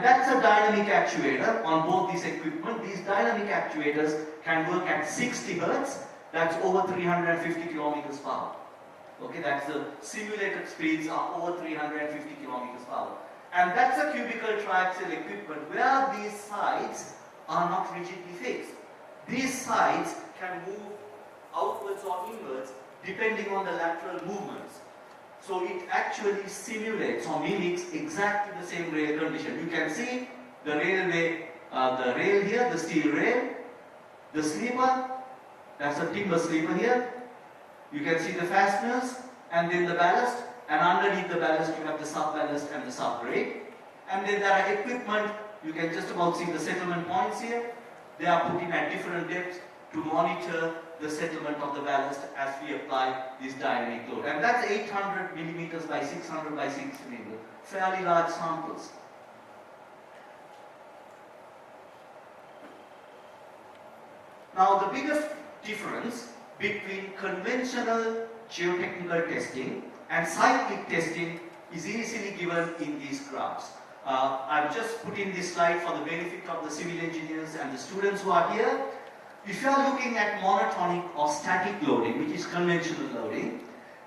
that's a dynamic actuator on both these equipment. These dynamic actuators can work at 60 Hz, that's over 350 kilometers per hour. Okay, that's the simulated speeds are over 350 kilometers per hour. And that's a cubical triaxial equipment where these sides are not rigidly fixed. These sides can move outwards or inwards depending on the lateral movements. So it actually simulates or mimics exactly the same rail condition. You can see the railway, the rail here, the steel rail, the sleeper, that's a timber sleeper here. You can see the fasteners and then the ballast, and underneath the ballast you have the sub-ballast and the sub-brake. And then there are equipment, you can just about see the settlement points here. They are put in at different depths to monitor the settlement of the ballast as we apply this dynamic load. And that's 800 millimeters by 600 by 6 millimeters, fairly large samples. Now the biggest difference between conventional geotechnical testing and cyclic testing is easily given in these graphs. I've just put in this slide for the benefit of the civil engineers and the students who are here. If you are looking at monotonic or static loading, which is conventional loading,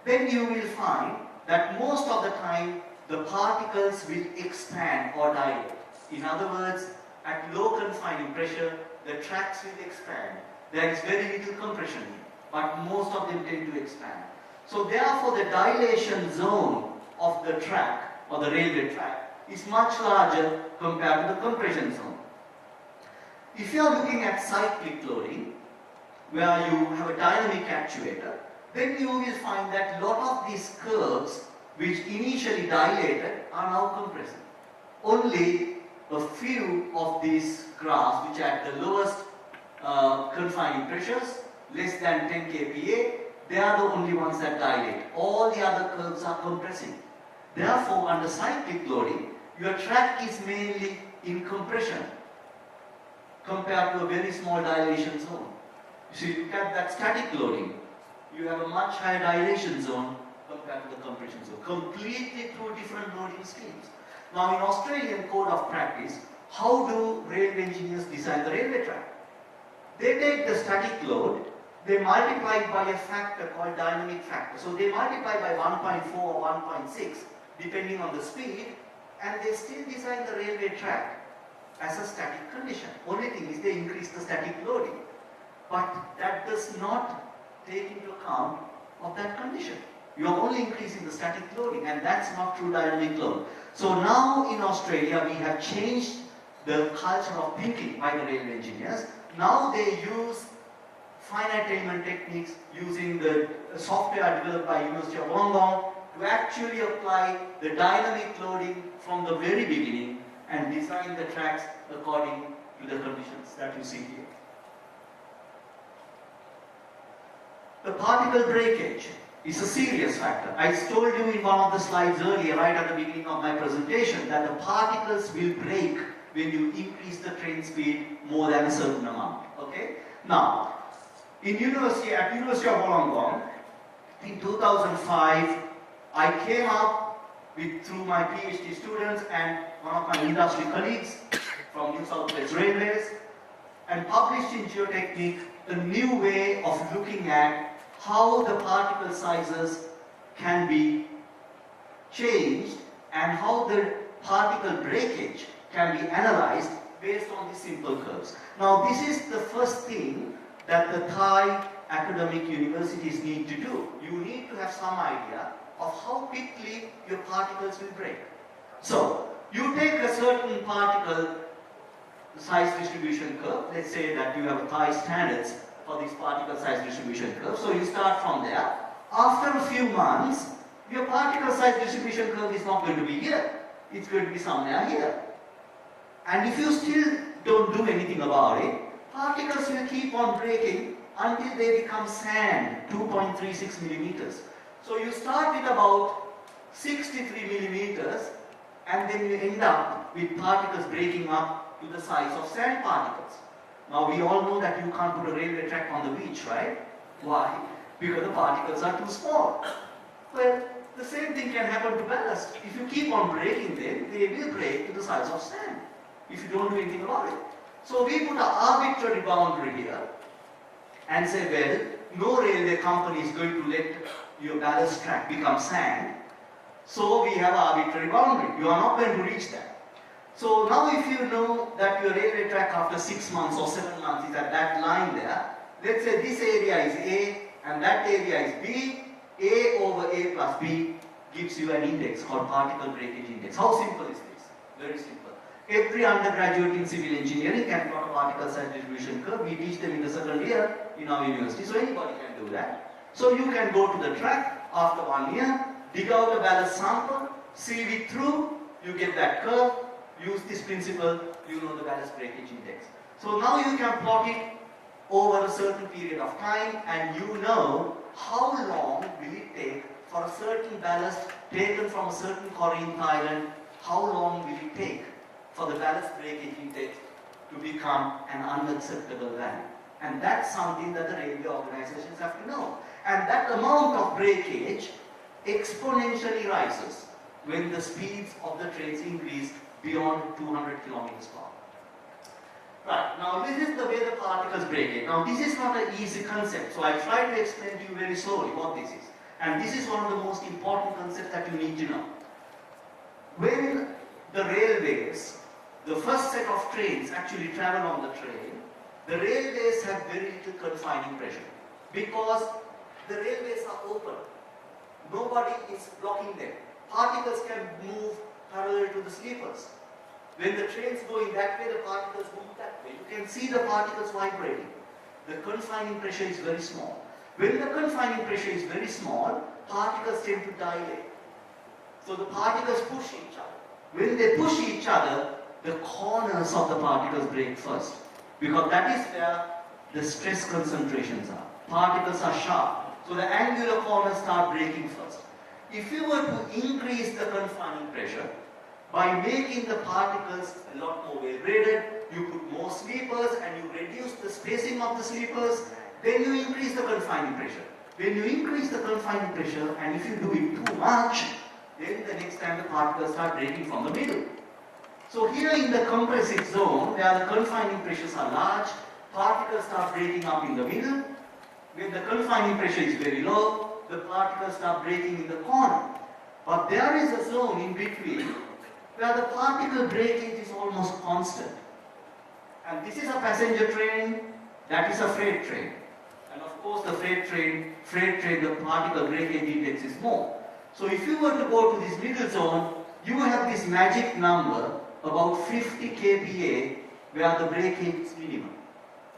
then you will find that most of the time the particles will expand or dilate. In other words, at low confining pressure, the tracks will expand. There is very little compression, but most of them tend to expand. So therefore the dilation zone of the track or the railway track is much larger compared to the compression zone. If you are looking at cyclic loading, where you have a dynamic actuator, then you will find that a lot of these curves which initially dilated are now compressing. Only a few of these graphs which are at the lowest confining pressures, less than 10 kPa, they are the only ones that dilate. All the other curves are compressing. Therefore, under cyclic loading, your track is mainly in compression compared to a very small dilation zone. So you look at that static loading, you have a much higher dilation zone compared to the compression zone. Completely two different loading schemes. Now in Australian Code of Practice, how do railway engineers design the railway track? They take the static load, they multiply it by a factor called dynamic factor. So they multiply by 1.4 or 1.6 depending on the speed, and they still design the railway track as a static condition. Only thing is they increase the static loading, but that does not take into account of that condition. You are only increasing the static loading, and that's not true dynamic load. So now in Australia we have changed the culture of thinking by the railway engineers. Now they use finite element techniques using the software developed by University of Wollongong to actually apply the dynamic loading from the very beginning and design the tracks according to the conditions that you see here. The particle breakage is a serious factor. I told you in one of the slides earlier, right at the beginning of my presentation, that the particles will break when you increase the train speed more than a certain amount. Okay? Now, at University of Wollongong, in 2005, I came up through my PhD students and one of my industry colleagues from New South Wales Railways, and published in Geotechnique a new way of looking at how the particle sizes can be changed and how the particle breakage can be analyzed based on these simple curves. Now this is the first thing that the Thai academic universities need to do. You need to have some idea of how quickly your particles will break. So, you take a certain particle size distribution curve. Let's say that you have Thai standards for this particle size distribution curve. So you start from there. After a few months, your particle size distribution curve is not going to be here. It's going to be somewhere here. And if you still don't do anything about it, particles will keep on breaking until they become sand, 2.36 millimeters. So you start with about 63 millimeters, and then you end up with particles breaking up to the size of sand particles. Now we all know that you can't put a railway track on the beach, right? Why? Because the particles are too small. Well, The same thing can happen to ballast. If you keep on breaking them, they will break to the size of sand if you don't do anything about it. So we put an arbitrary boundary here and say, well, no railway company is going to let your ballast track become sand. So we have an arbitrary boundary. You are not going to reach that. So now if you know that your railway track after 6 months or 7 months is at that line there, let's say this area is A and that area is B, A over A plus B gives you an index called particle breakage index. How simple is this? Very simple. Every undergraduate in civil engineering can plot a particle size distribution curve. We teach them in the second year in our university, so anybody can do that. So you can go to the track after 1 year, dig out a ballast sample, sieve it through, you get that curve, use this principle, you know the ballast breakage index. So now you can plot it over a certain period of time and you know how long will it take for a certain ballast taken from a certain quarry in Thailand, how long will it take for the ballast breakage index to become an unacceptable value. And that's something that the railway organizations have to know. And that amount of breakage exponentially rises when the speeds of the trains increase beyond 200 kilometers per hour. Right, now this is the way the particles break it. Now this is not an easy concept, so I'll try to explain to you very slowly what this is. And this is one of the most important concepts that you need to know. When the railways, the first set of trains actually travel on the train, the railways have very little confining pressure because the railways are open. Nobody is blocking them. Particles can move parallel to the sleepers. When the trains go in that way, the particles move that way. You can see the particles vibrating. The confining pressure is very small. When the confining pressure is very small, particles tend to dilate. So the particles push each other. When they push each other, the corners of the particles break first. Because that is where the stress concentrations are. Particles are sharp. So the angular corners start breaking first. If you were to increase the confining pressure, by making the particles a lot more well graded, you put more sleepers and you reduce the spacing of the sleepers, then you increase the confining pressure. When you increase the confining pressure, and if you do it too much, then the next time the particles start breaking from the middle. So here in the compressive zone, where the confining pressures are large, particles start breaking up in the middle. When the confining pressure is very low, the particles start breaking in the corner. But there is a zone in between where the particle breakage is almost constant. And this is a passenger train, that is a freight train. And of course the freight train, the particle breakage index is more. So if you were to go to this middle zone, you have this magic number about 50 kPa where the breakage is minimum.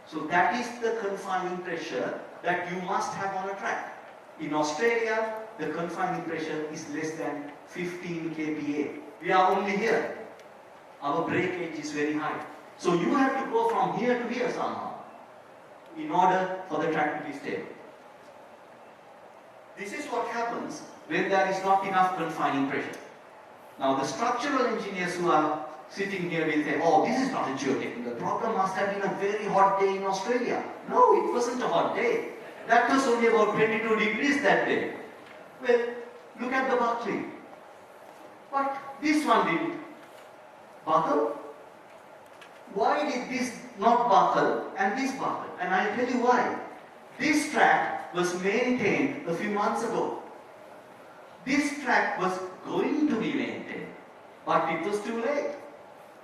So that is the confining pressure that you must have on a track. In Australia, the confining pressure is less than 15 kPa. We are only here. Our breakage is very high. So you have to go from here to here somehow in order for the track to be stable. This is what happens when there is not enough confining pressure. Now the structural engineers who are sitting here will say, oh, this is not a geotechnical problem, must have been a very hot day in Australia. No, it wasn't a hot day. That was only about 22 degrees that day. Well, look at the buckling. But this one didn't buckle. Why did this not buckle and this buckle? And I'll tell you why. This track was maintained a few months ago. This track was going to be maintained, but it was too late.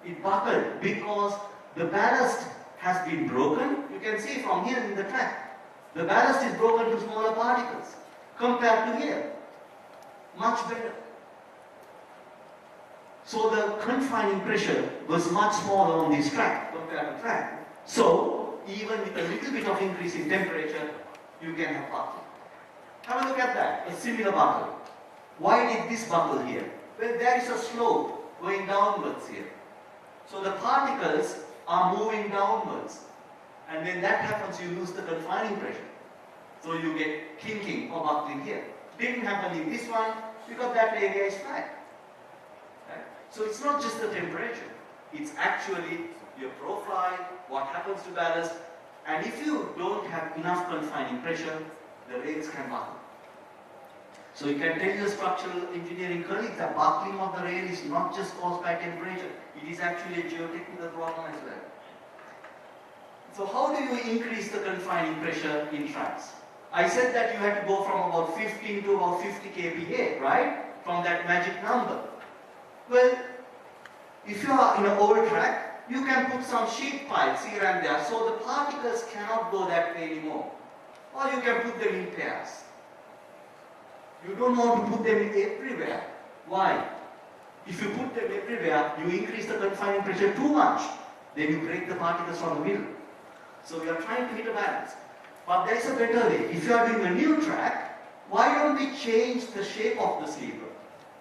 It buckled because the ballast has been broken. You can see from here in the track. The ballast is broken to smaller particles compared to here. Much better. So the confining pressure was much smaller on this track compared to track. So even with a little bit of increase in temperature, you can have buckling. Have a look at that, a similar buckle. Why did this buckle here? Well, there is a slope going downwards here. So the particles are moving downwards. And when that happens, you lose the confining pressure. So you get kinking or buckling here. Didn't happen in this one because that area is flat. Right? So it's not just the temperature. It's actually your profile, what happens to ballast. And if you don't have enough confining pressure, the rails can buckle. So you can tell your structural engineering colleagues that buckling of the rail is not just caused by temperature, it is actually a geotechnical problem as well. So how do you increase the confining pressure in tracks? I said that you had to go from about 15 to about 50 kPa, right? From that magic number. Well, if you are in an old track, you can put some sheet piles here and there, so the particles cannot go that way anymore. Or you can put them in pairs. You don't want to put them everywhere. Why? If you put them everywhere, you increase the confining pressure too much. Then you break the particles from the middle. So we are trying to hit a balance. But there is a better way. If you are doing a new track, why don't we change the shape of the sleeper?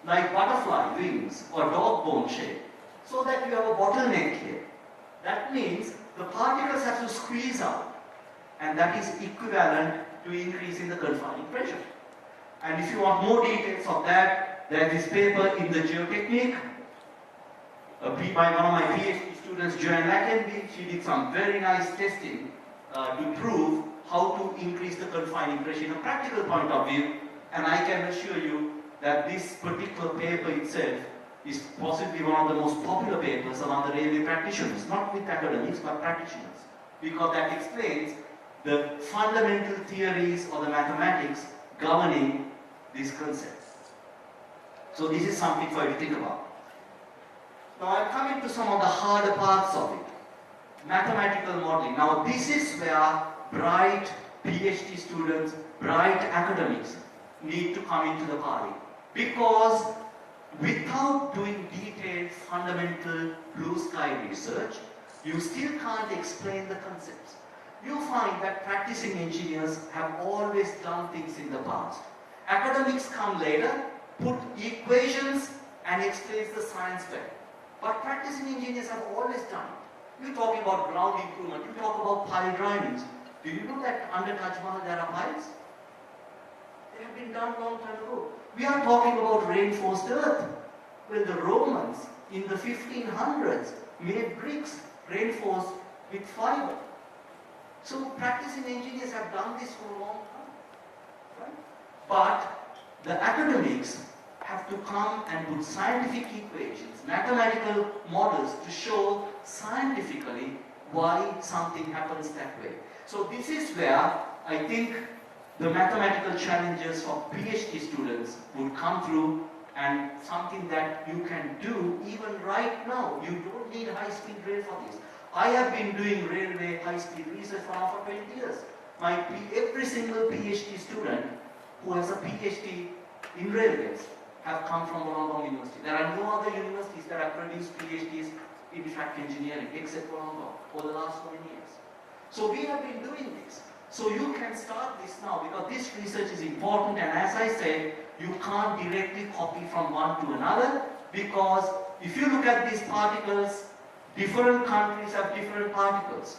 Like butterfly wings or dog bone shape. So that you have a bottleneck here. That means the particles have to squeeze out. And that is equivalent to increasing the confining pressure. And if you want more details of that, there is this paper in the Geotechnique by one of my PhD students, Joanne Lackenby. She did some very nice testing to prove how to increase the confining pressure in a practical point of view. And I can assure you that this particular paper itself is possibly one of the most popular papers among the railway practitioners, not with academics, but practitioners, because that explains the fundamental theories or the mathematics governing these concepts. So this is something for you to think about. Now I'm coming to some of the harder parts of it. Mathematical modeling. Now this is where bright PhD students, bright academics need to come into the party. Because without doing detailed, fundamental blue sky research, you still can't explain the concepts. You find that practicing engineers have always done things in the past. Academics come later, put equations and explains the science better. But practicing engineers have always done it. You're talking about ground improvement, you talk about pile drivings. Do you know that under Taj Mahal there are piles? They have been done long time ago. We are talking about reinforced earth. Well, the Romans in the 1500s made bricks reinforced with fiber. So practicing engineers have done this for a long time. Right? But the academics have to come and put scientific equations, mathematical models to show scientifically why something happens that way. So this is where I think the mathematical challenges for PhD students would come through, and something that you can do even right now. You don't need high-speed rail for this. I have been doing railway high-speed research for now for 20 years. Every single PhD student who has a PhD in railways have come from Wollongong University. There are no other universities that have produced PhDs in track engineering except Wollongong over the last 20 years. So we have been doing this. So you can start this now because this research is important, and as I said, you can't directly copy from one to another, because if you look at these particles, different countries have different particles.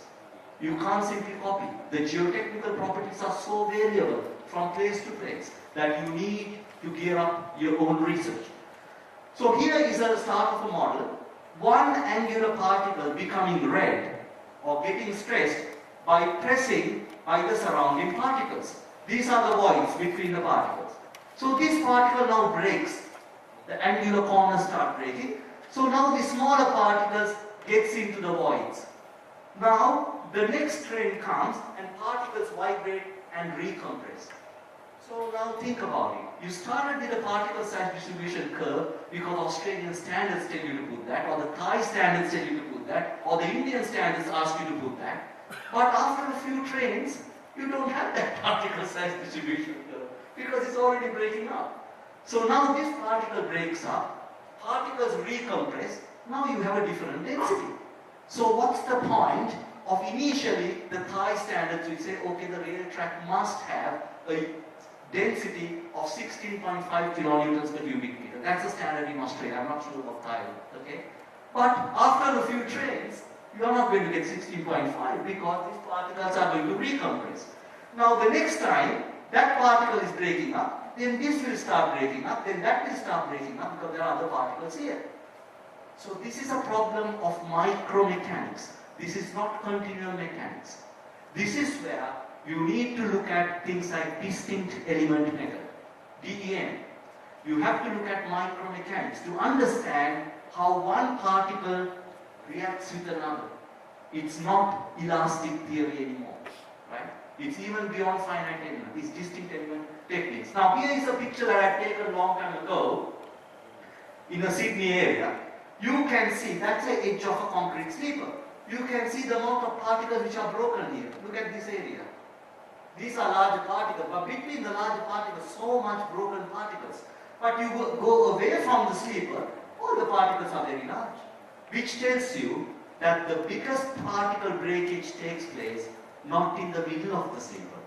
You can't simply copy. The geotechnical properties are so variable from place to place that you need to gear up your own research. So here is a start of a model. One angular particle becoming red or getting stressed by pressing by the surrounding particles. These are the voids between the particles. So this particle now breaks. The angular corners start breaking. So now the smaller particles gets into the voids. Now the next trend comes and particles vibrate and recompress. So now think about it. You started with a particle size distribution curve because Australian standards tell you to put that, or the Thai standards tell you to put that, or the Indian standards ask you to put that. But after a few trains, you don't have that particle size distribution curve because it's already breaking up. So now this particle breaks up, particles recompress, now you have a different density. So what's the point of initially the Thai standards which say, okay, the rail track must have a density of 16.5 kilonewtons per cubic meter. That's the standard in Australia. I'm not sure about Thailand, okay? But after a few trains, you are not going to get 16.5 because these particles are going to recompress. Now the next time that particle is breaking up, then this will start breaking up, then that will start breaking up because there are other particles here. So this is a problem of micromechanics. This is not continuum mechanics. This is where you need to look at things like distinct element method. DEM. You have to look at micromechanics to understand how one particle reacts with another. It's not elastic theory anymore, right? It's even beyond finite element. It's distinct element techniques. Now here is a picture that I had taken a long time ago in a Sydney area. You can see that's the edge of a concrete sleeper. You can see the amount of particles which are broken here. Look at this area. These are larger particles, but between the larger particles, so much broken particles. But you go away from the sleeper, all the particles are very large, which tells you that the biggest particle breakage takes place not in the middle of the sleeper,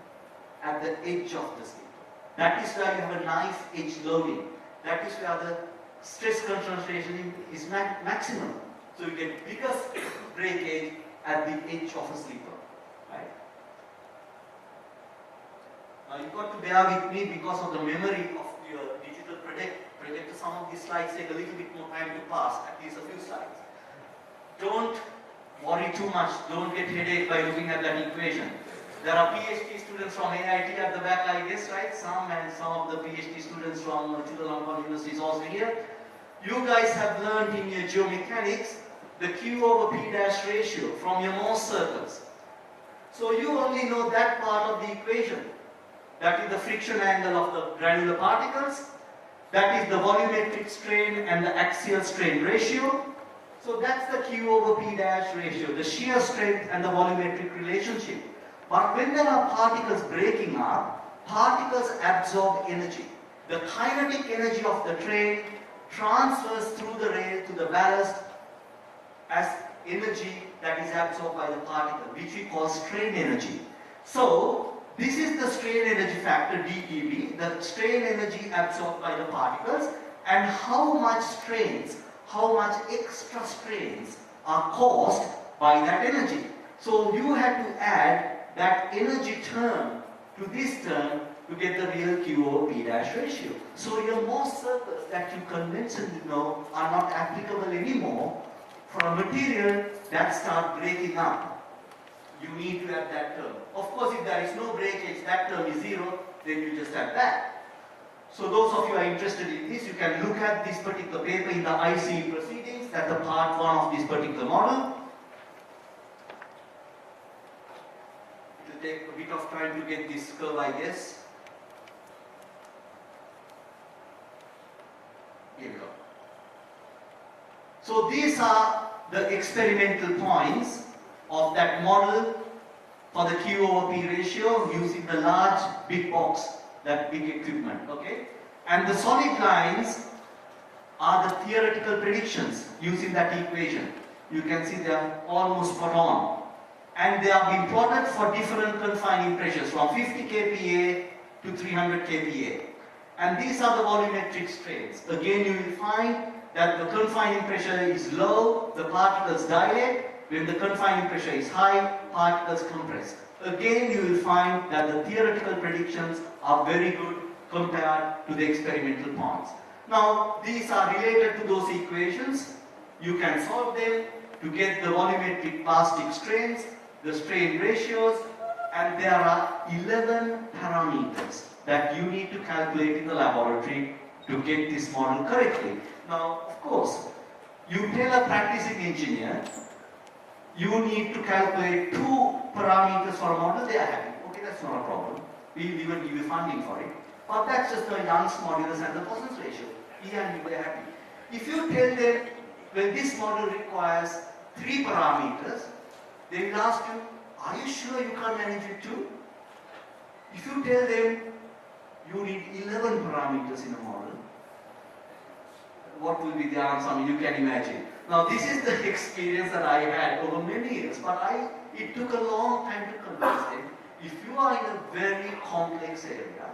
at the edge of the sleeper. That is where you have a knife edge loading. That is where the stress concentration is maximum. So you get biggest breakage at the edge of a sleeper, right? Now you've got to bear with me because of the memory of your digital projector. Some of these slides take a little bit more time to pass, at least a few slides. Don't worry too much, don't get headache by looking at that equation. There are PhD students from AIT at the back, I guess, right? Some of the PhD students from Chulalongkorn University is also here. You guys have learned in your geomechanics the Q over P dash ratio from your Morse circles. So you only know that part of the equation. That is the friction angle of the granular particles. That is the volumetric strain and the axial strain ratio. So that's the Q over P dash ratio, the shear strength and the volumetric relationship. But when there are particles breaking up, particles absorb energy. The kinetic energy of the train transfers through the rail to the ballast as energy that is absorbed by the particle, which we call strain energy. So this is the strain energy factor, DEB, the strain energy absorbed by the particles, and how much strains, how much extra strains are caused by that energy. So you have to add that energy term to this term to get the real Q over P dash ratio. So your Morse circles that you conventionally know are not applicable anymore for a material that starts breaking up. You need to add that term. Of course, if there is no breakage, that term is zero, then you just add that. So those of you who are interested in this, you can look at this particular paper in the ICE proceedings. That's the part 1 of this particular model. It will take a bit of time to get this curve, I guess. Here we go. So these are the experimental points of that model for the Q over P ratio using the large big box, that big equipment, okay? And the solid lines are the theoretical predictions using that equation. You can see they are almost spot on. And they are being plotted for different confining pressures from 50 kPa to 300 kPa. And these are the volumetric strains. Again, you will find that the confining pressure is low, the particles dilate. When the confining pressure is high, particles compress. Again, you will find that the theoretical predictions are very good compared to the experimental points. Now, these are related to those equations. You can solve them to get the volumetric plastic strains, the strain ratios, and there are 11 parameters that you need to calculate in the laboratory to get this model correctly. Now, of course, you tell a practicing engineer, you need to calculate 2 parameters for a model, they are happy. Okay, that's not a problem. We will even give you funding for it. But that's just the Young's modulus and the Poisson's ratio. E and U, they are happy. If you tell them, well, this model requires 3 parameters, they will ask you, are you sure you can't manage it too? If you tell them you need 11 parameters in a model, what will be the answer? I mean, you can imagine. Now, this is the experience that I had over many years, but it took a long time to convince them. If you are in a very complex area,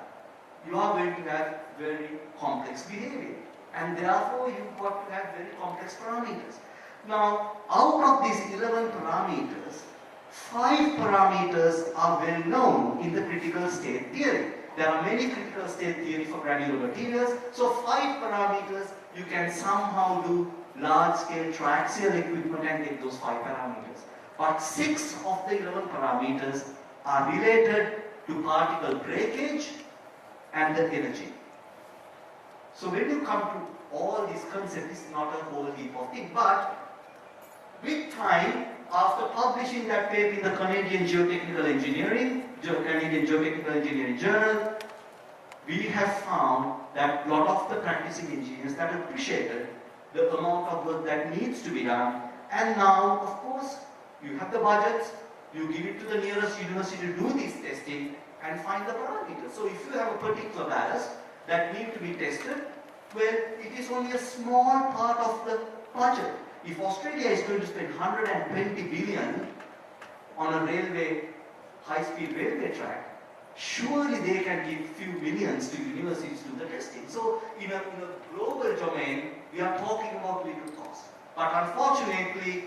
you are going to have very complex behavior, and therefore you've got to have very complex parameters. Now, out of these 11 parameters, 5 parameters are well known in the critical state theory. There are many critical state theory for granular materials, so 5 parameters you can somehow do large-scale triaxial equipment and get those 5 parameters. But 6 of the 11 parameters are related to particle breakage and the energy. So when you come to all these concepts, it's not a whole heap of things. But with time, after publishing that paper in the Canadian Geotechnical Engineering Journal, we have found that a lot of the practicing engineers that appreciated the amount of work that needs to be done. And now, of course, you have the budgets, you give it to the nearest university to do this testing and find the parameters. So if you have a particular ballast that need to be tested, well, it is only a small part of the budget. If Australia is going to spend 120 billion on a railway, high-speed railway track, surely they can give few millions to universities to do the testing. So in a global domain, we are talking about little cost. But unfortunately,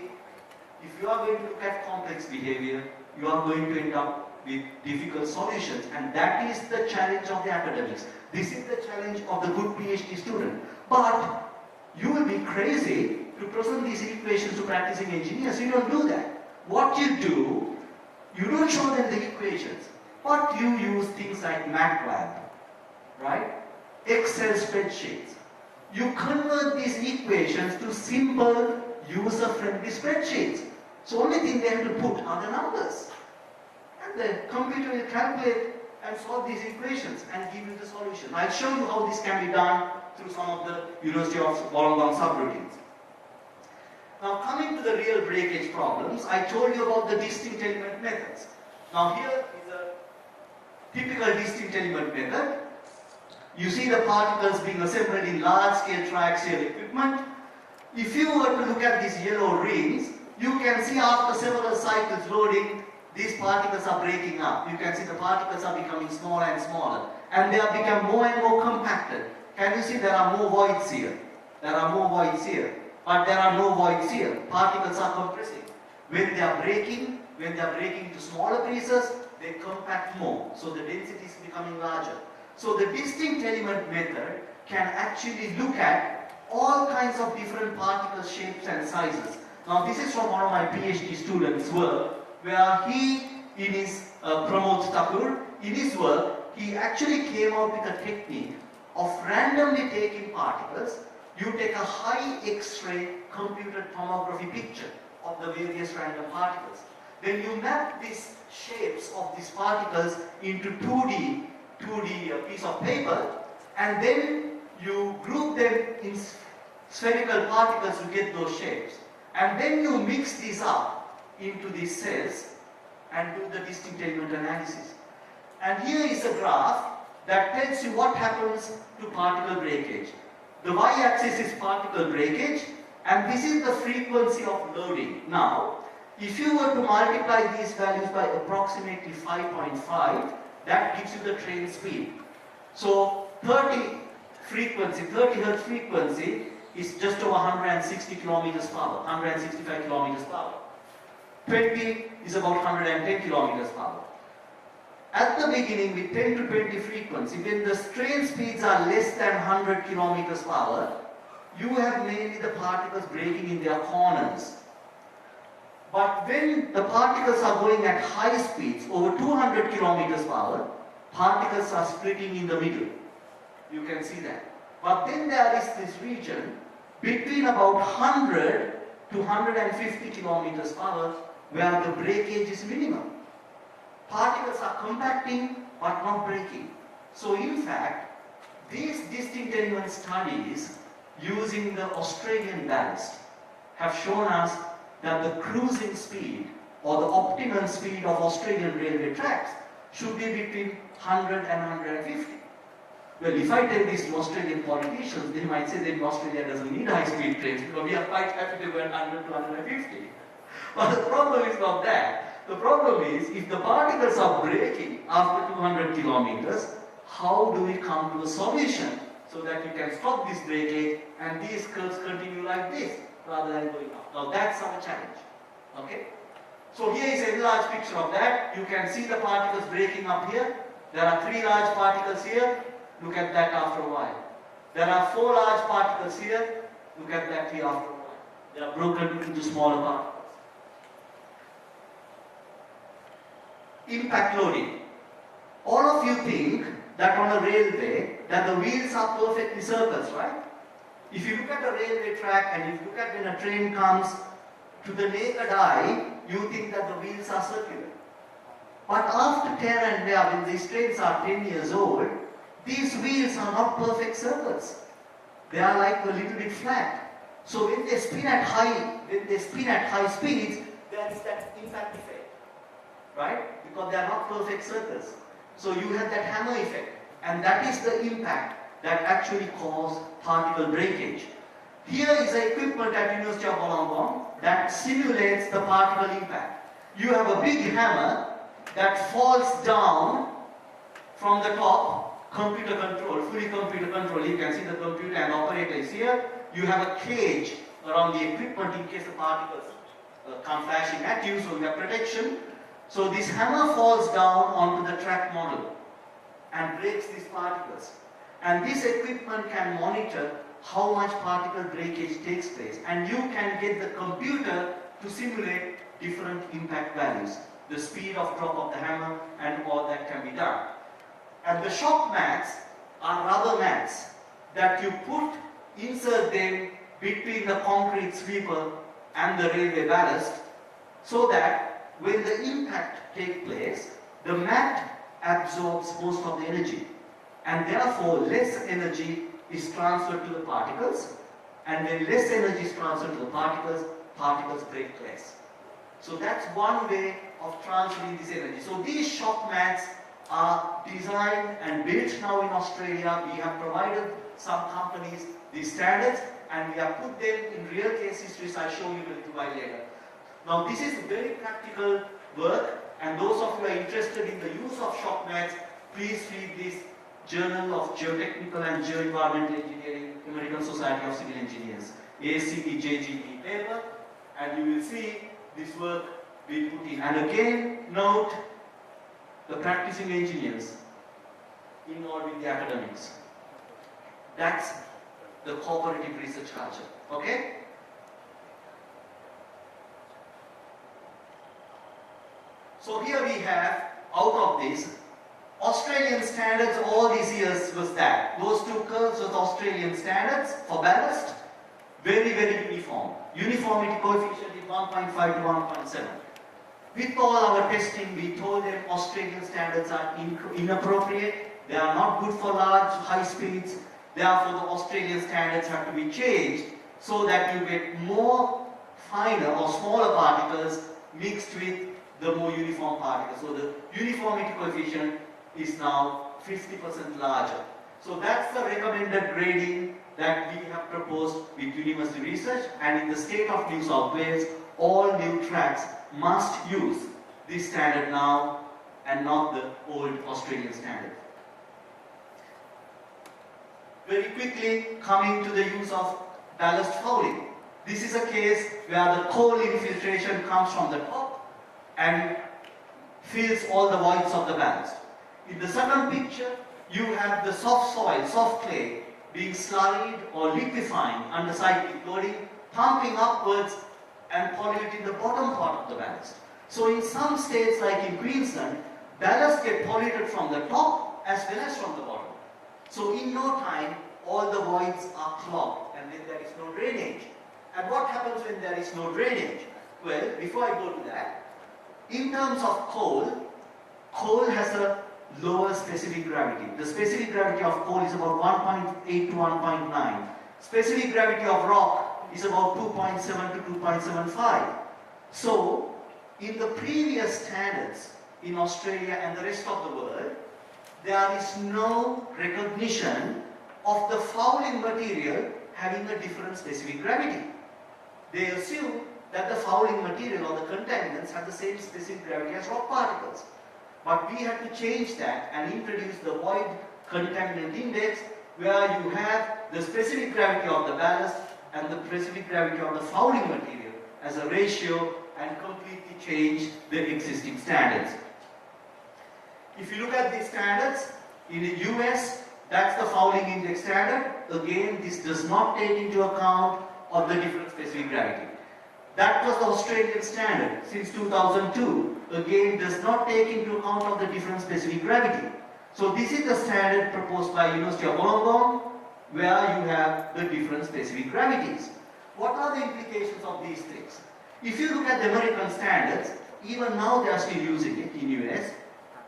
if you are going to look at complex behavior, you are going to end up with difficult solutions. And that is the challenge of the academics. This is the challenge of the good PhD student. But you will be crazy to present these equations to practicing engineers. You don't do that. What you do, you don't show them the equations, but you use things like MATLAB, right? Excel spreadsheets. You convert these equations to simple, user-friendly spreadsheets. So only thing they have to put are the numbers. And the computer will calculate and solve these equations and give you the solution. I'll show you how this can be done through some of the University of Wollongong subroutines. Now coming to the real breakage problems, I told you about the distinct element methods. Now here is a typical distinct element method. You see the particles being assembled in large-scale triaxial equipment. If you were to look at these yellow rings, you can see after several cycles loading, these particles are breaking up. You can see the particles are becoming smaller and smaller. And they are becoming more and more compacted. Can you see there are more voids here? There are more voids here. But there are no voids here. Particles are compressing. When they are breaking into smaller pieces, they compact more. So the density is becoming larger. So the distinct element method can actually look at all kinds of different particle shapes and sizes. Now this is from one of my PhD students' work, where he, in his Pramod Thakur, in his work, he actually came out with a technique of randomly taking particles. You take a high X-ray computed tomography picture of the various random particles. Then you map these shapes of these particles into 2D piece of paper, and then you group them in spherical particles to get those shapes. And then you mix these up into these cells and do the distinct element analysis. And here is a graph that tells you what happens to particle breakage. The y-axis is particle breakage, and this is the frequency of loading. Now, if you were to multiply these values by approximately 5.5, that gives you the train speed. So 30 Hz frequency is just over 160 kilometers per hour, 165 kilometers per hour. 20 is about 110 kilometers per hour. At the beginning, with 10 to 20 frequency, when the train speeds are less than 100 kilometers per hour, you have mainly the particles breaking in their corners. But when the particles are going at high speeds, over 200 kilometers per hour, particles are splitting in the middle. You can see that. But then there is this region between about 100 to 150 kilometers per hour where the breakage is minimum. Particles are compacting but not breaking. So in fact, these distinct element studies using the Australian ballast have shown us that the cruising speed or the optimum speed of Australian railway tracks should be between 100 and 150. Well, if I tell this to Australian politicians, they might say that Australia doesn't need high-speed trains because we are quite happy to go at 100 to 150. But the problem is not that. The problem is, if the particles are breaking after 200 kilometers, how do we come to a solution so that you can stop this breakage and these curves continue like this rather than going up? Now that's our challenge. Okay? So here is a enlarged picture of that. You can see the particles breaking up here. There are 3 large particles here. Look at that after a while. There are 4 large particles here. Look at that here after a while. They are broken into smaller particles. Impact loading. All of you think that on a railway, that the wheels are perfectly circles, right? If you look at a railway track and if you look at when a train comes, to the naked eye, you think that the wheels are circular. But after tear and wear, when these trains are 10 years old, these wheels are not perfect circles. They are like a little bit flat. So when they spin at high speeds, there is that impact effect, right? Because they are not perfect circles. So you have that hammer effect, and that is the impact that actually causes particle breakage. Here is the equipment at University of Wollongong that simulates the particle impact. You have a big hammer that falls down from the top, computer control, fully computer control. You can see the computer and operator is here. You have a cage around the equipment in case the particles come flashing at you, so you have protection. So this hammer falls down onto the track model and breaks these particles. And this equipment can monitor how much particle breakage takes place. And you can get the computer to simulate different impact values, the speed of drop of the hammer, and all that can be done. And the shock mats are rubber mats that you insert them between the concrete sweeper and the railway ballast, so that when the impact takes place, the mat absorbs most of the energy, and therefore less energy is transferred to the particles, and when less energy is transferred to the particles, particles break less. So that's one way of transferring this energy. So these shock mats are designed and built now in Australia. We have provided some companies these standards, and we have put them in real case histories. I'll show you a little while later. Now this is very practical work, and those of you who are interested in the use of shock mats, please read this Journal of Geotechnical and Geoenvironmental Engineering, American Society of Civil Engineers, ACEJGE paper, and you will see this work being put in. And again, note the practicing engineers involved in the academics. That's the cooperative research culture. Okay? So here we have, out of this, Australian standards all these years was that. Those two curves was Australian standards for ballast, very, very uniform. Uniformity coefficient is 1.5 to 1.7. With all our testing, we told them Australian standards are inappropriate. They are not good for large, high speeds. Therefore, the Australian standards have to be changed so that you get more finer or smaller particles mixed with the more uniform particles. So the uniformity coefficient is now 50% larger. So that's the recommended grading that we have proposed with university research, and in the state of New South Wales, all new tracks must use this standard now and not the old Australian standard. Very quickly, coming to the use of ballast fouling. This is a case where the coal infiltration comes from the top and fills all the voids of the ballast. In the second picture, you have the soft soil, soft clay, being slurried or liquefying under cyclic loading, pumping upwards and polluting the bottom part of the ballast. So in some states like in Queensland, ballast get polluted from the top as well as from the bottom. So in no time, all the voids are clogged and then there is no drainage. And what happens when there is no drainage? Well, before I go to that, in terms of coal, coal has a lower specific gravity. The specific gravity of coal is about 1.8 to 1.9. Specific gravity of rock is about 2.7 to 2.75. So, in the previous standards in Australia and the rest of the world, there is no recognition of the fouling material having a different specific gravity. They assume that the fouling material or the contaminants have the same specific gravity as rock particles. But we had to change that and introduce the void contaminant index, where you have the specific gravity of the ballast and the specific gravity of the fouling material as a ratio, and completely change the existing standards. If you look at these standards, in the US, that's the fouling index standard. Again, this does not take into account of the different specific gravity. That was the Australian standard since 2002. Again, does not take into account of the different specific gravity. So this is the standard proposed by University of Wollongong, where you have the different specific gravities. What are the implications of these things? If you look at the American standards, even now they are still using it in US.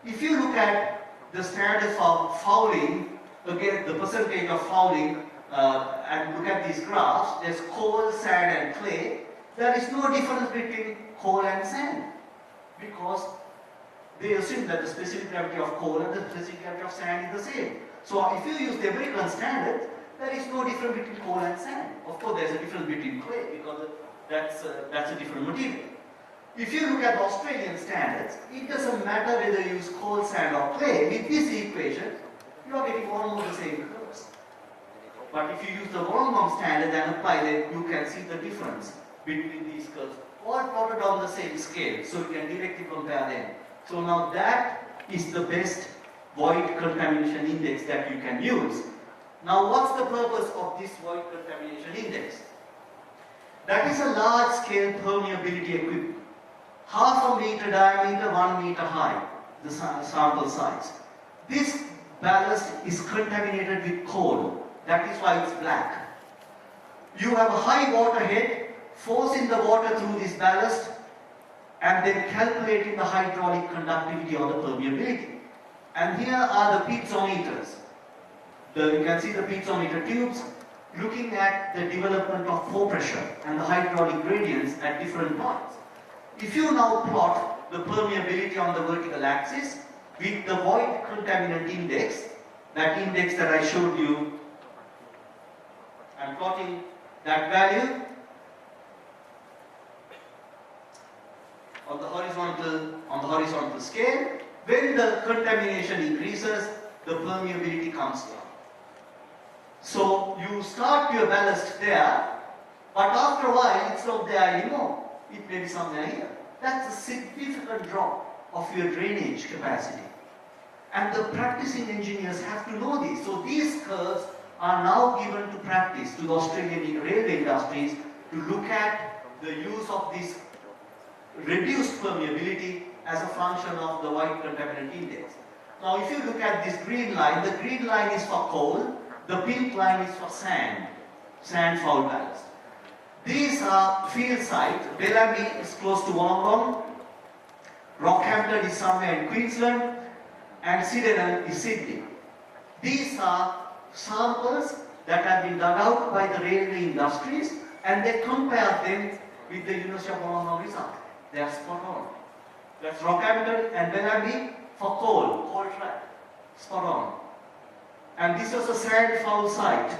If you look at the standards for fouling, again the percentage of fouling, and look at these graphs, there's coal, sand and clay. There is no difference between coal and sand, because they assume that the specific gravity of coal and the specific gravity of sand is the same. So if you use the American standard, there is no difference between coal and sand. Of course, there's a difference between clay, because that's a different material. If you look at the Australian standards, it doesn't matter whether you use coal, sand or clay. With this equation, you are getting almost the same curves. But if you use the Wollongong standard and apply them, you can see the difference between these curves, all plotted on the same scale, so you can directly compare them. So now that is the best void contamination index that you can use. Now what's the purpose of this void contamination index? That is a large-scale permeability equipment. Half a meter diameter, 1 meter high, the sample size. This ballast is contaminated with coal. That is why it's black. You have a high water head, forcing the water through this ballast, and then calculating the hydraulic conductivity or the permeability. And here are the piezometers. You can see the piezometer tubes looking at the development of flow pressure and the hydraulic gradients at different points. If you now plot the permeability on the vertical axis with the void contaminant index, that index that I showed you, I'm plotting that value on the horizontal scale. When the contamination increases, the permeability comes down. So you start your ballast there, but after a while it's not there anymore. It may be somewhere here. That's a significant drop of your drainage capacity. And the practicing engineers have to know this. So these curves are now given to practice to the Australian railway industries to look at the use of this reduced permeability as a function of the void contaminant index. Now if you look at this green line, the green line is for coal, the pink line is for sand foul ballast. These are field sites. Bellambi is close to Wollongong, Rockhampton is somewhere in Queensland, and Sydenham is Sydney. These are samples that have been dug out by the railway industries, and they compare them with the University of Wollongong result. They are spot on. That's Rockhampton and Bellambi for coal track, spot on. And this was a sand foul site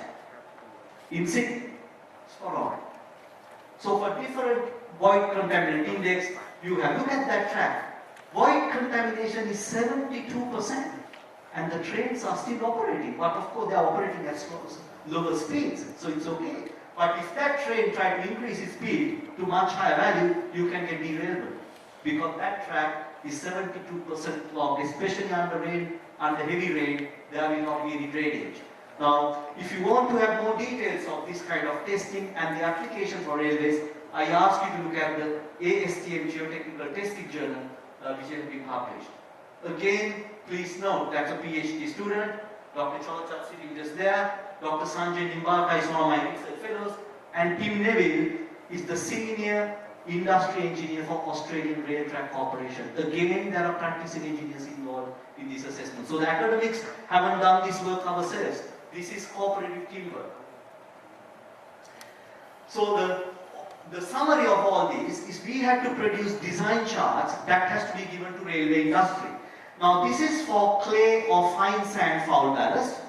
in Sydney, spot on. So for different void contaminant index, you have, look at that track. Void contamination is 72%, and the trains are still operating. But of course, they are operating at lower speeds, so it's okay. But if that train tried to increase its speed to much higher value, you can get derailment, because that track is 72% clogged, especially under rain, under heavy rain. There will not be any drainage. Now, if you want to have more details of this kind of testing and the application for railways, I ask you to look at the ASTM Geotechnical Testing Journal, which has been published. Again, please note that's a PhD student. Dr. Cholchat sitting just there. Dr. Sanjay Nimbata is one of my research fellows. And Tim Neville is the senior industry engineer for Australian Rail Track Corporation. Again, there are practicing engineers involved in this assessment. So the academics haven't done this work ourselves. This is cooperative teamwork. So the summary of all this is we had to produce design charts that has to be given to railway industry. Now this is for clay or fine sand foul ballast.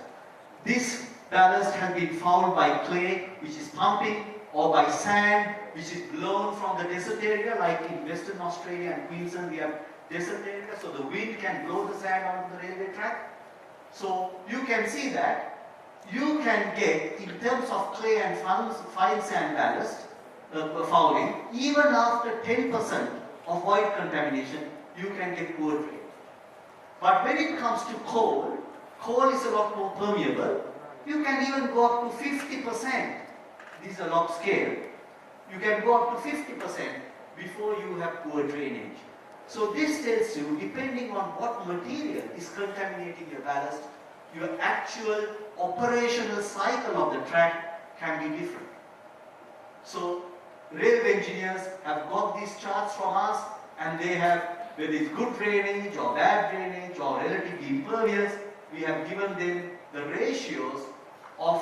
This ballast has been fouled by clay, which is pumping, or by sand, which is blown from the desert area, like in Western Australia and Queensland we have desert area, so the wind can blow the sand onto the railway track. So you can see that you can get, in terms of clay and fine sand ballast fouling, even after 10% of void contamination, you can get poor drainage. But when it comes to coal is a lot more permeable. You can even go up to 50%. This is a log scale. You can go up to 50% before you have poor drainage. So this tells you, depending on what material is contaminating your ballast, your actual operational cycle of the track can be different. So railway engineers have got these charts from us, and they have, whether it's good drainage or bad drainage or relatively impervious, we have given them the ratios of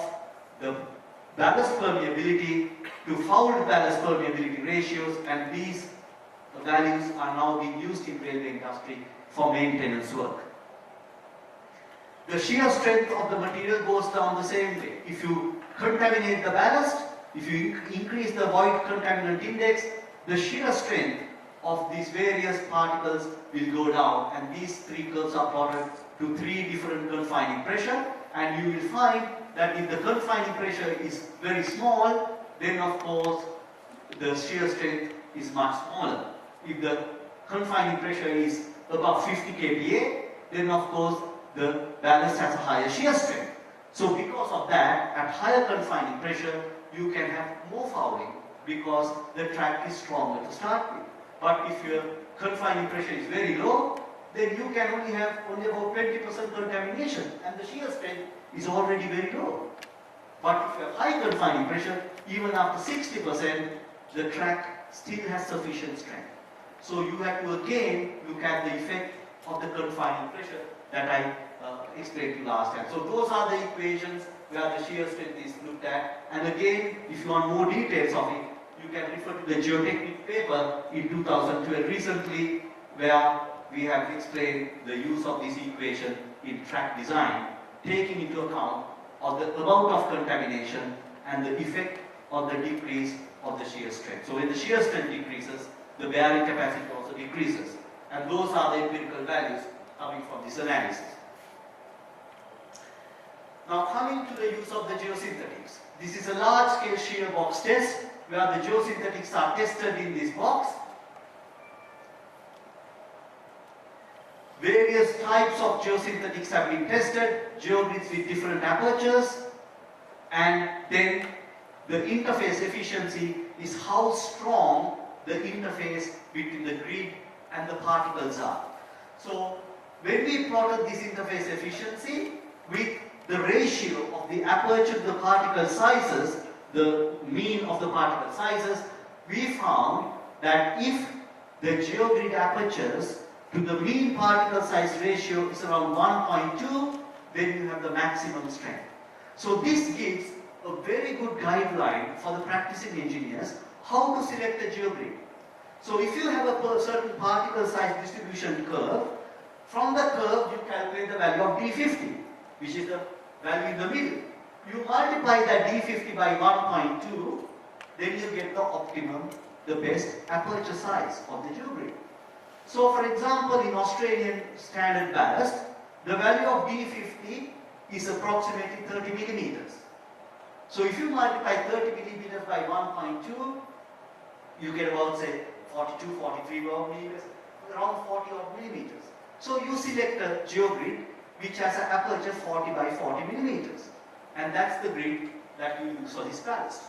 the ballast permeability to fouled ballast permeability ratios, and these values are now being used in railway industry for maintenance work. The shear strength of the material goes down the same way. If you contaminate the ballast, if you increase the void contaminant index, the shear strength of these various particles will go down, and these three curves are plotted to three different confining pressure, and you will find that if the confining pressure is very small, then of course the shear strength is much smaller. If the confining pressure is above 50 kPa, then of course the ballast has a higher shear strength. So because of that, at higher confining pressure, you can have more fouling because the track is stronger to start with. But if your confining pressure is very low, then you can only have about 20% contamination, and the shear strength is already very low. But if you have high confining pressure, even after 60%, the track still has sufficient strength. So you have to again look at the effect of the confining pressure that I explained to you last time. So those are the equations where the shear strength is looked at. And again, if you want more details of it, you can refer to the geotechnical paper in 2012 recently, where we have explained the use of this equation in track design, taking into account of the amount of contamination and the effect of the decrease of the shear strength. So when the shear strength decreases, the bearing capacity also decreases. And those are the empirical values coming from this analysis. Now coming to the use of the geosynthetics. This is a large-scale shear box test where the geosynthetics are tested in this box. Various types of geosynthetics have been tested, geogrids with different apertures, and then the interface efficiency is how strong the interface between the grid and the particles are. So when we plotted this interface efficiency with the ratio of the aperture to the particle sizes, the mean of the particle sizes, we found that if the geogrid apertures to the mean particle size ratio is around 1.2, then you have the maximum strength. So this gives a very good guideline for the practicing engineers how to select a geogrid. So if you have a certain particle size distribution curve, from the curve you calculate the value of D50, which is the value in the middle. You multiply that D50 by 1.2, then you get the optimum, the best aperture size of the geogrid. So for example, in Australian standard ballast, the value of D50 is approximately 30 millimeters. So if you multiply 30 millimeters by 1.2, you get about, say, 42, 43 millimeters, around 40 odd millimeters. So you select a geogrid which has an aperture 40 by 40 millimeters. And that's the grid that you use for this ballast.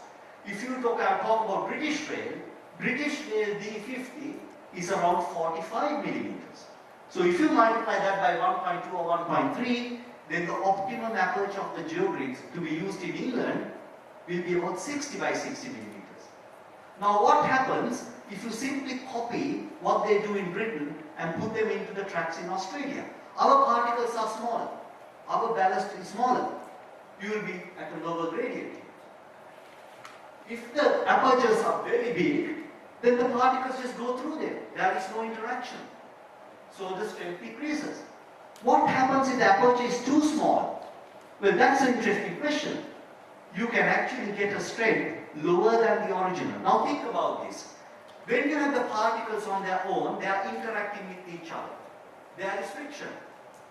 If you talk about British Rail D50 is around 45 millimeters. So if you multiply that by 1.2 or 1.3, then the optimum aperture of the geogrids to be used in England will be about 60 by 60 millimeters. Now what happens if you simply copy what they do in Britain and put them into the tracks in Australia? Our particles are smaller. Our ballast is smaller. You will be at a lower gradient. If the apertures are very big, then the particles just go through them. There is no interaction. So the strength decreases. What happens if the aperture is too small? Well, that's an interesting question. You can actually get a strength lower than the original. Now think about this. When you have the particles on their own, they are interacting with each other. There is friction.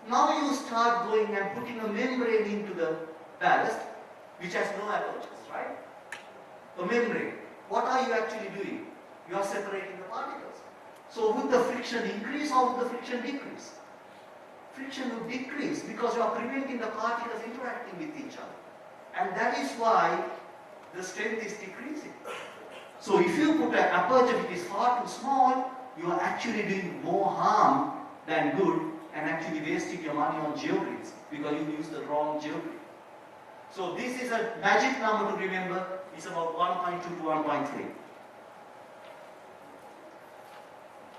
Now you start going and putting a membrane into the ballast, which has no apertures, right? A membrane. What are you actually doing? You are separating the particles. So would the friction increase or would the friction decrease? Friction would decrease because you are preventing the particles interacting with each other. And that is why the strength is decreasing. So if you put an aperture which is far too small, you are actually actually doing more harm than good and actually wasting your money on geogrids because you use the wrong geogrid. So this is a magic number to remember. It's about 1.2 to 1.3.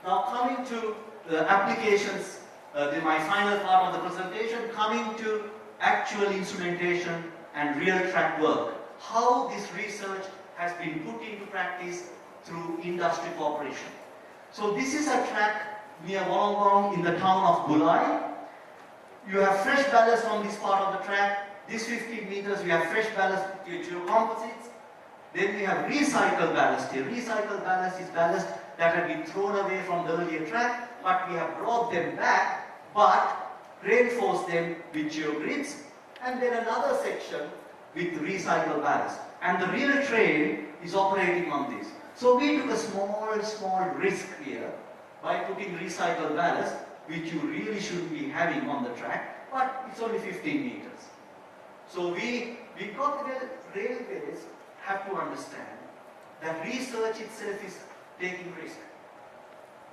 Now coming to the applications, my final part of the presentation, coming to actual instrumentation and real track work. How this research has been put into practice through industry cooperation. So this is a track near Wollongong in the town of Bulai. You have fresh ballast on this part of the track. This 15 meters, we have fresh ballast with your geocomposites. Then we have recycled ballast here. Recycled ballast is ballast that had been thrown away from the earlier track, but we have brought them back, but reinforced them with geogrids. And then another section with recycled ballast. And the real train is operating on this. So we took a small risk here by putting recycled ballast, which you really shouldn't be having on the track, but it's only 15 meters. So we got the railways have to understand that research itself is taking risk.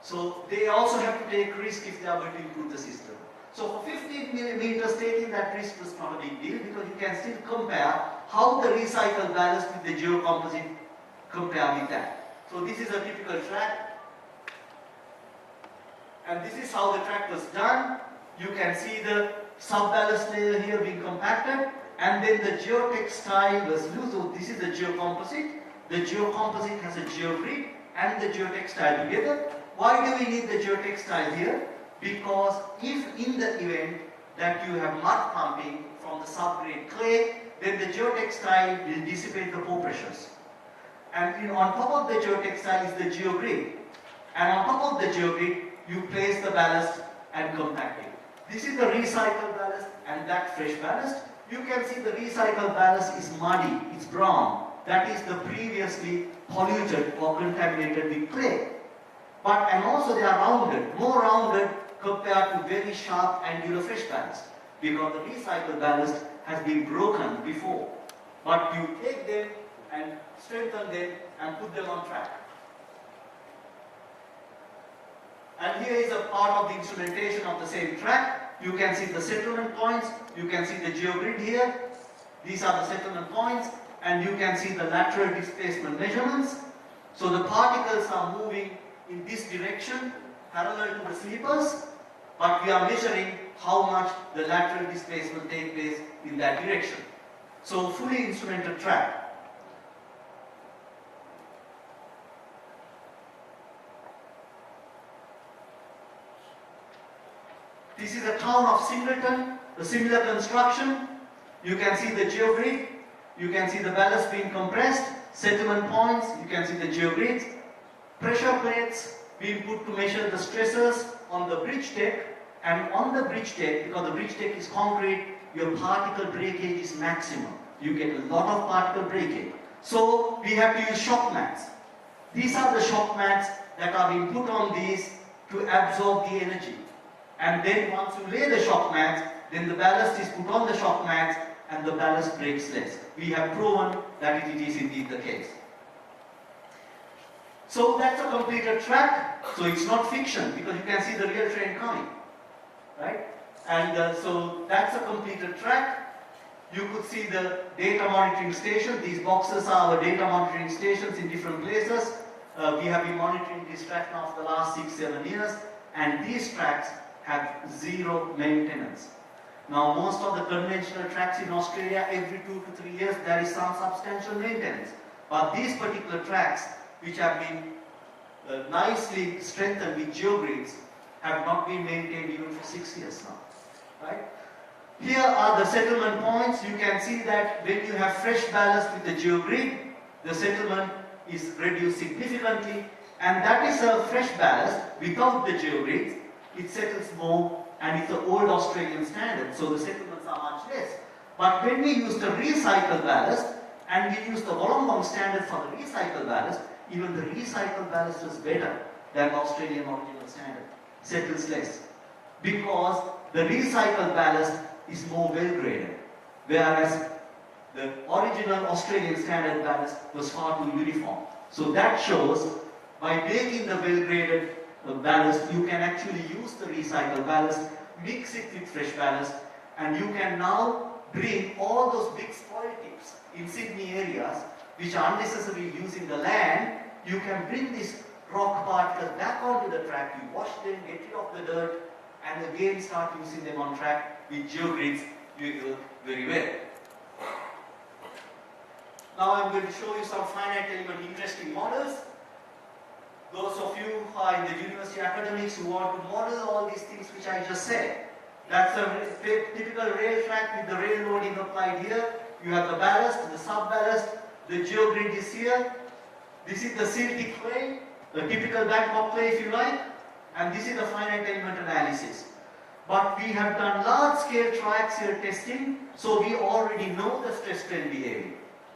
So they also have to take risk if they are going to improve the system. So for 15 meters, taking that risk was not a big deal because you can still compare how the recycled ballast with the geocomposite compare with that. So this is a typical track. And this is how the track was done. You can see the sub-ballast layer here being compacted. And then the geotextile was loose. So this is the geocomposite. The geocomposite has a geogrid and the geotextile together. Why do we need the geotextile here? Because if in the event that you have mud pumping from the subgrade clay, then the geotextile will dissipate the pore pressures. And on top of the geotextile is the geogrid. And on top of the geogrid, you place the ballast and compact it. This is the recycled ballast and that fresh ballast. You can see the recycled ballast is muddy, it's brown. That is the previously polluted or contaminated with clay. And also they are rounded, more rounded compared to very sharp angular fresh ballast, because the recycled ballast has been broken before. But you take them and strengthen them and put them on track. And here is a part of the instrumentation of the same track. You can see the settlement points, you can see the geogrid here. These are the settlement points, and you can see the lateral displacement measurements. So the particles are moving in this direction, parallel to the sleepers, but we are measuring how much the lateral displacement takes place in that direction. So fully instrumented track. This is the town of Singleton, the similar construction. You can see the geogrid, you can see the ballast being compressed, settlement points, you can see the geogrids, pressure plates being put to measure the stresses on the bridge deck, and on the bridge deck, because the bridge deck is concrete, your particle breakage is maximum. You get a lot of particle breakage. So we have to use shock mats. These are the shock mats that are being put on these to absorb the energy. And then once you lay the shock mats, then the ballast is put on the shock mats and the ballast breaks less. We have proven that it is indeed the case. So that's a completed track. So it's not fiction because you can see the real train coming. Right? And so that's a completed track. You could see the data monitoring station. These boxes are our data monitoring stations in different places. We have been monitoring this track now for the last 6-7 years. And these tracks have zero maintenance. Now most of the conventional tracks in Australia, every 2 to 3 years there is some substantial maintenance. But these particular tracks, which have been nicely strengthened with geogrids, have not been maintained even for 6 years now. Right? Here are the settlement points. You can see that when you have fresh ballast with the geogrid, the settlement is reduced significantly, and that is a fresh ballast without the geogrids. It settles more, and it's the old Australian standard, so the settlements are much less. But when we use the recycled ballast, and we use the Wollongong standard for the recycled ballast, even the recycled ballast is better than the Australian original standard. Settles less. Because the recycled ballast is more well graded, whereas the original Australian standard ballast was far too uniform. So that shows, by making the well graded ballast, you can actually use the recycled ballast, mix it with fresh ballast, and you can now bring all those big spoil tips in Sydney areas which are unnecessarily using the land. You can bring these rock particles back onto the track, you wash them, get rid of the dirt, and again start using them on track. With geogrids, you work very well. Now I'm going to show you some finite element interesting models. Those of you who are in the university academics who want to model all these things which I just said. That's a typical rail track with the rail loading applied here. You have the ballast, the sub-ballast, the geogrid is here. This is the silty clay, the typical Bangkok clay if you like. And this is the finite element analysis. But we have done large-scale triaxial testing, so we already know the stress-strain behavior.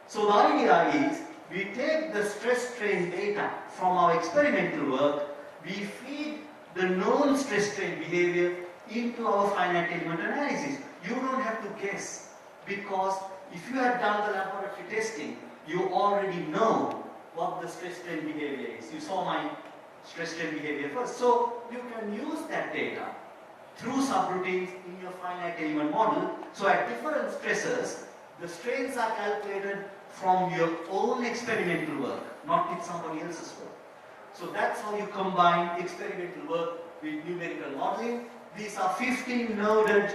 So the idea is, we take the stress-strain data from our experimental work, we feed the known stress-strain behavior into our finite element analysis. You don't have to guess, because if you have done the laboratory testing, you already know what the stress-strain behavior is. You saw my stress-strain behavior first. So you can use that data through subroutines in your finite element model. So at different stresses, the strains are calculated from your own experimental work, not with somebody else's work. So that's how you combine experimental work with numerical modeling. These are 15 noded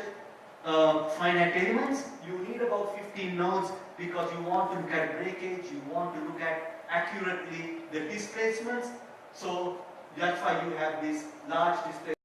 finite elements. You need about 15 nodes because you want to look at breakage, you want to look at accurately the displacements. So that's why you have this large displacement.